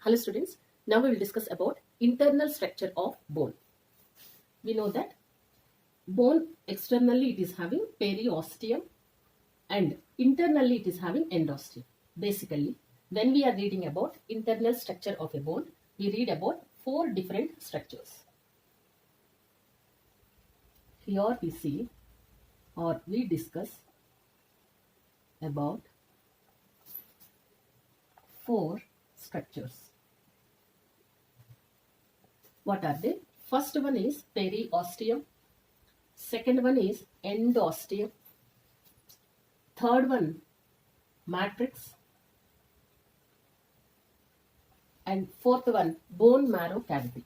Hello students, now we will discuss about internal structure of bone. We know that bone externally it is having periosteum and internally it is having endosteum. Basically, when we are reading about internal structure of a bone, we read about 4 different structures. Here we see or we discuss about 4 structures. What are they? First one is periosteum. Second one is endosteum. Third one, matrix. And fourth one, bone marrow cavity.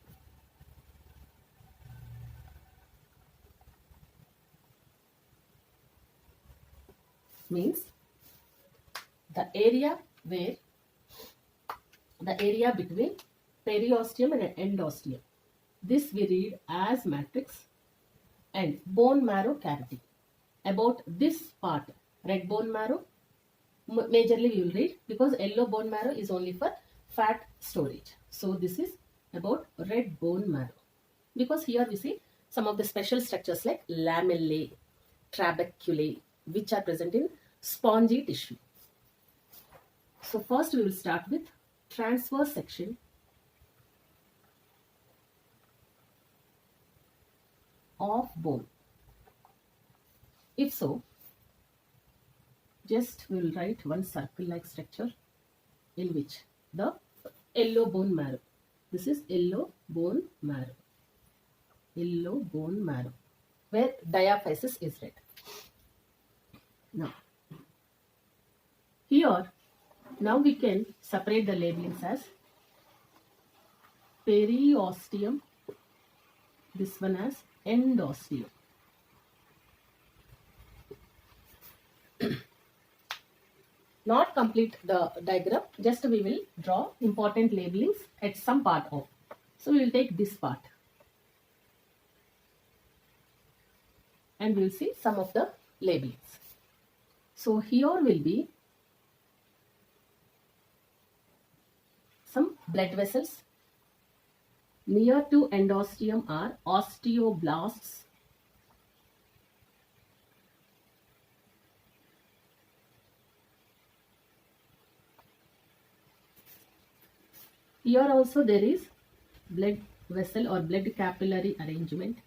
Means the area between periosteum and endosteum. This we read as matrix and bone marrow cavity. About this part, red bone marrow, majorly we will read because yellow bone marrow is only for fat storage. So this is about red bone marrow. Because here we see some of the special structures like lamellae, trabeculae, which are present in spongy tissue. So first we will start with transverse section of bone. If so, just we will write one circle-like structure in which the yellow bone marrow. This is yellow bone marrow. Yellow bone marrow, where diaphysis is red. Now, here, now we can separate the labelings as periosteum, this one as endosteum. Not complete the diagram, just we will draw important labelings at some part of. So we will take this part and we will see some of the labelings. So here will be some blood vessels. Near to endosteum are osteoblasts. Here also there is blood vessel or blood capillary arrangement.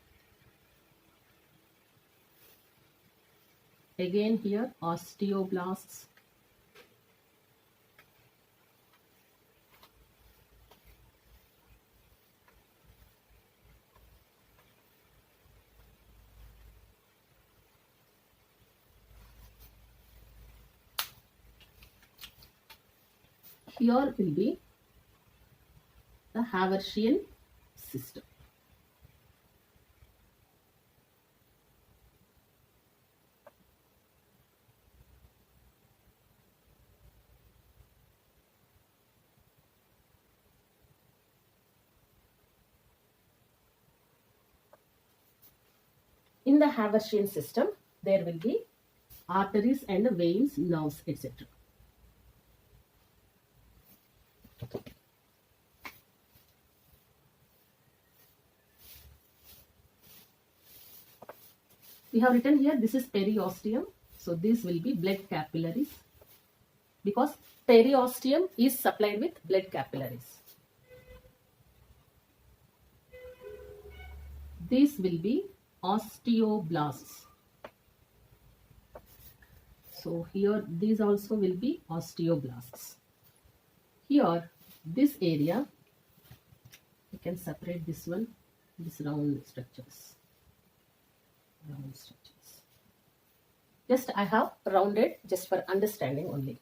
Again here osteoblasts. Here will be the Haversian system. In the Haversian system, there will be arteries and veins, nerves, etc. We have written here, this is periosteum. So this will be blood capillaries because periosteum is supplied with blood capillaries. This will be osteoblasts. So here these also will be osteoblasts. Here this area, you can separate this one, this round structures. Just I have rounded just for understanding only.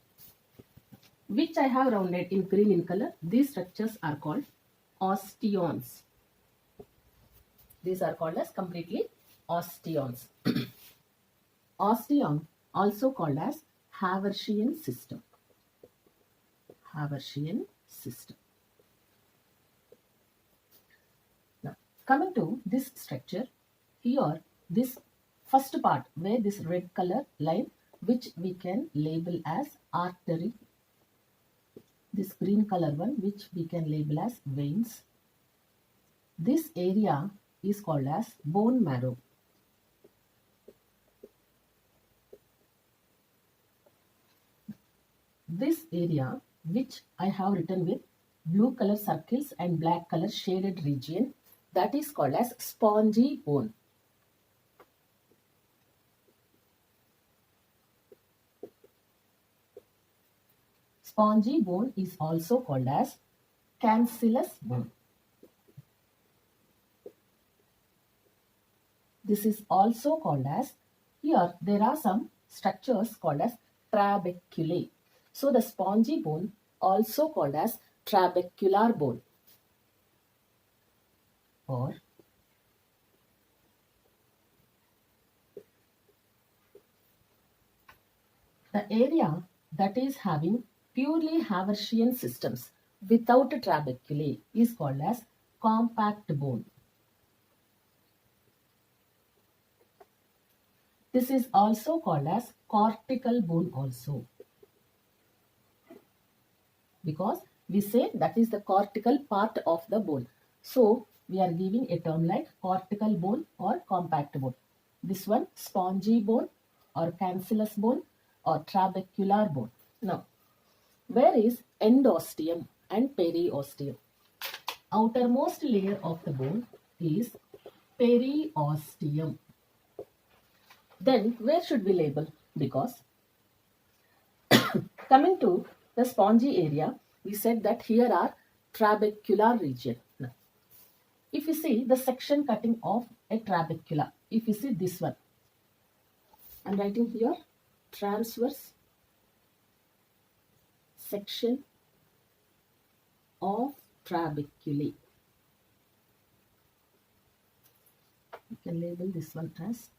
Which I have rounded in green in color. These structures are called osteons. These are called as completely osteons. Osteon also called as Haversian system. Haversian system. Now coming to this structure, here this first part where this red color line, which we can label as artery. this green color one, which we can label as veins. This area is called as bone marrow. This area, which I have written with blue color circles and black color shaded region, that is called as spongy bone. Spongy bone is also called as cancellous bone. This is also called as, here there are some structures called as trabeculae. So the spongy bone also called as trabecular bone, or the area that is having purely Haversian systems without trabeculae is called as compact bone. This is also called as cortical bone also, because we say that is the cortical part of the bone. So we are giving a term like cortical bone or compact bone. This one spongy bone or cancellous bone or trabecular bone. Now, where is endosteum and periosteum? Outermost layer of the bone is periosteum. Then where should we label? Because coming to the spongy area, we said that here are trabecular region. Now, if you see the section cutting of a trabecula, if you see this one, I am writing here transverse section of trabeculae. You can label this one as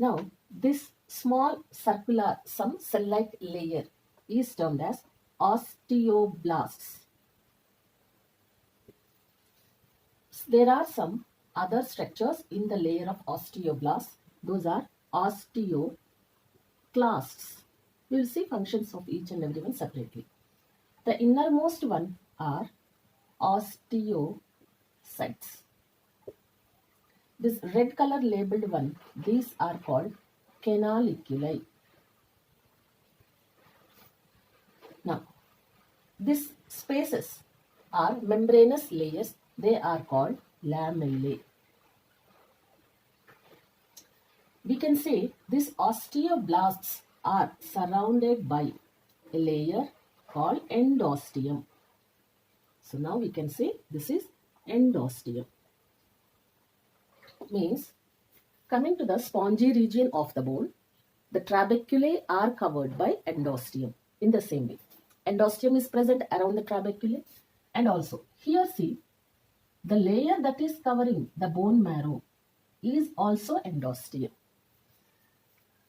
now this small circular some cell-like layer is termed as osteoblasts. There are some other structures in the layer of osteoblasts. Those are osteoclasts. We will see functions of each and every one separately. The innermost one are osteocytes. This red color labeled one, these are called canaliculi. Now, these spaces are membranous layers. They are called lamellae. We can say these osteoblasts are surrounded by a layer called endosteum. So now we can say this is endosteum. Means, coming to the spongy region of the bone, the trabeculae are covered by endosteum in the same way. Endosteum is present around the trabeculae, and also here see the layer that is covering the bone marrow is also endosteum.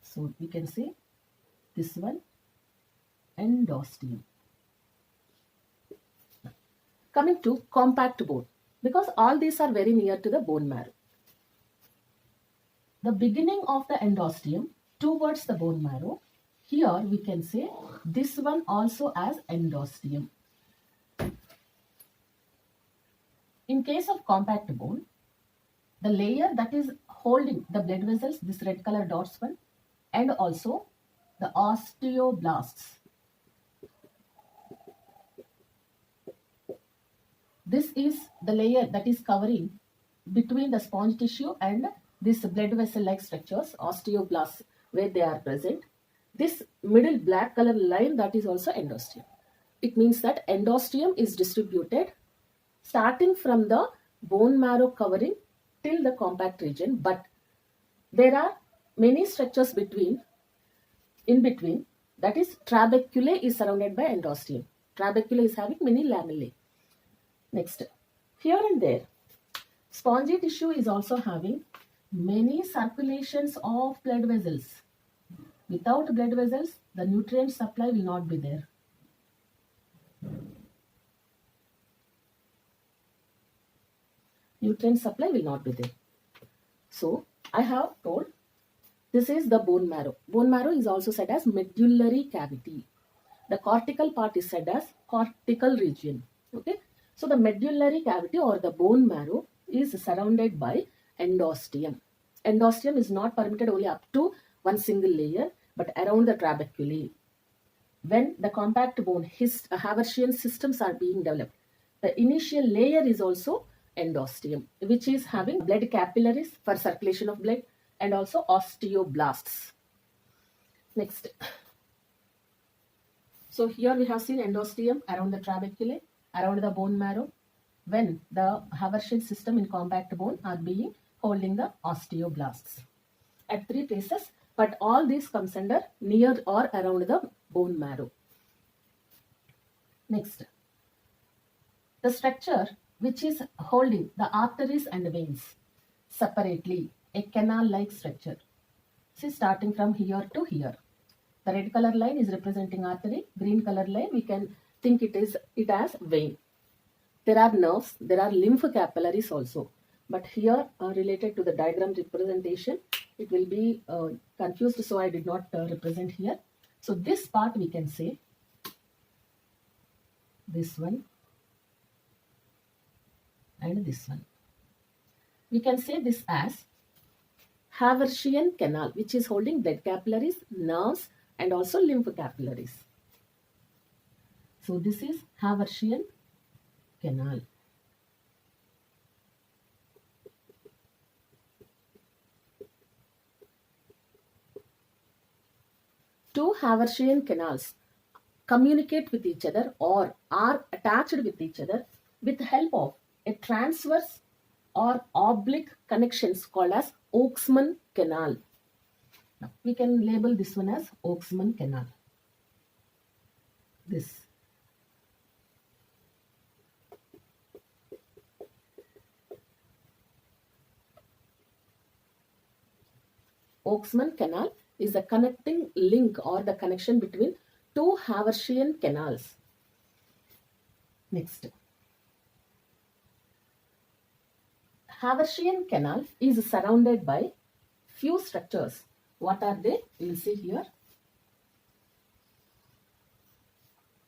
So we can say this one endosteum. Coming to compact bone. because all these are very near to the bone marrow. The beginning of the endosteum towards the bone marrow, here we can say this one also as endosteum. In case of compact bone, the layer that is holding the blood vessels, this red color dots one, and also the osteoblasts. This is the layer that is covering between the sponge tissue and this blood vessel like structures, osteoblasts, where they are present. This middle black color line, that is also endosteum. It means that endosteum is distributed starting from the bone marrow covering till the compact region, but there are many structures in between. That is, trabeculae is surrounded by endosteum. Trabeculae is having many lamellae. Next, here and there, spongy tissue is also having many circulations of blood vessels. Without blood vessels, the nutrient supply will not be there. Nutrient supply will not be there. So, I have told this is the bone marrow. Bone marrow is also said as medullary cavity. The cortical part is said as cortical region. Okay. So, the medullary cavity or the bone marrow is surrounded by endosteum. Endosteum is not permitted only up to one single layer, but around the trabeculae. When the compact bone Haversian systems are being developed, the initial layer is also endosteum, which is having blood capillaries for circulation of blood and also osteoblasts. Next. So here we have seen endosteum around the trabeculae, around the bone marrow, when the Haversian system in compact bone are being holding the osteoblasts at three places, but all these comes under near or around the bone marrow. Next, the structure which is holding the arteries and veins separately, a canal-like structure. See, starting from here to here. The red color line is representing artery, green color line we can think it as vein. There are nerves, there are lymph capillaries also. But here related to the diagram representation, it will be confused, so I did not represent here. So this part we can say, this one and this one. We can say this as Haversian canal, which is holding blood capillaries, nerves and also lymph capillaries. So this is Haversian canal. Two Haversian canals communicate with each other or are attached with each other with the help of a transverse or oblique connections called as Oaksman canal. Now, we can label this one as Oaksman canal. This. Oaksman canal is the connecting link or the connection between two Haversian canals. Next. Haversian canal is surrounded by few structures. What are they? We will see here.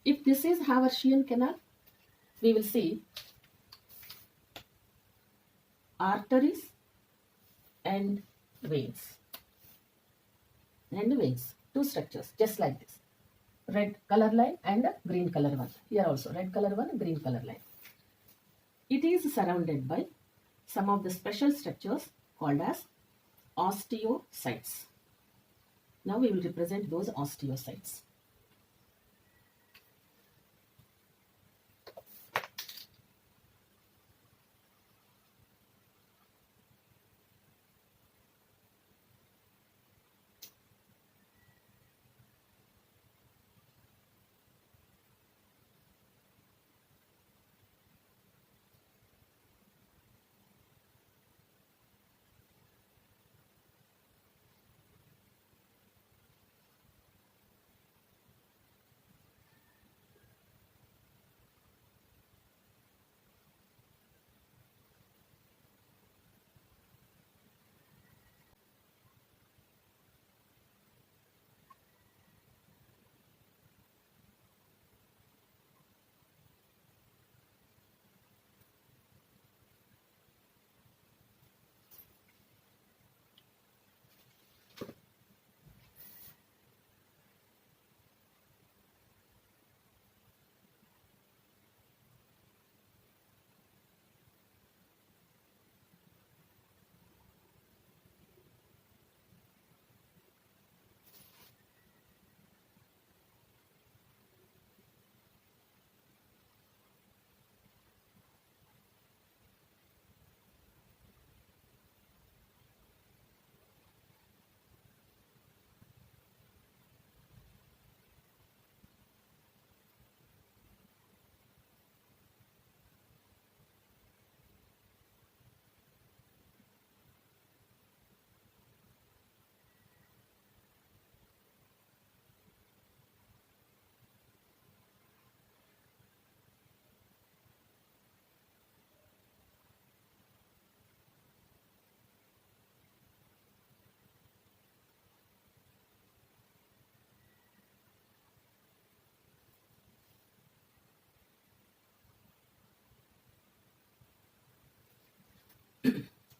If this is Haversian canal, we will see arteries and veins. Two structures just like this. Red color line and green color one. Here also red color one, green color line. It is surrounded by some of the special structures called as osteocytes. Now we will represent those osteocytes.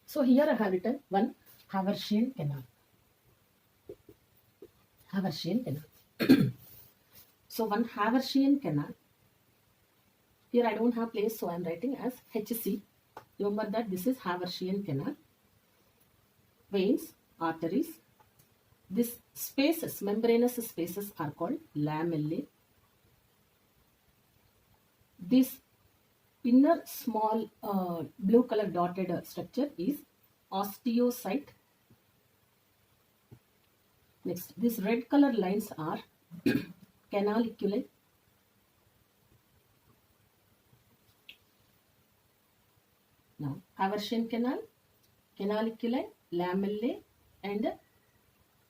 So here I have written one Haversian canal. Haversian canal. So one Haversian canal. Here I don't have place, so I am writing as HC. Remember that this is Haversian canal. Veins, arteries. These spaces, membranous spaces are called lamellae. This inner small blue color dotted structure is osteocyte. Next, these red color lines are canaliculi. Now, Haversian canal, canaliculi, lamellae, and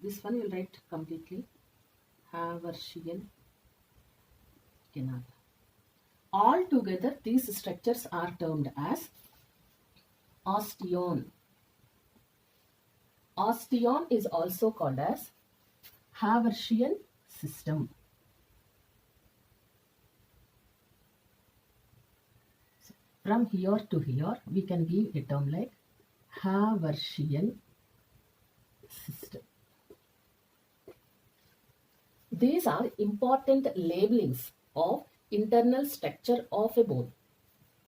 this one will write completely Haversian canal. All together, these structures are termed as osteon. Osteon is also called as Haversian system. So from here to here, we can give a term like Haversian system. These are important labelings of internal structure of a bone.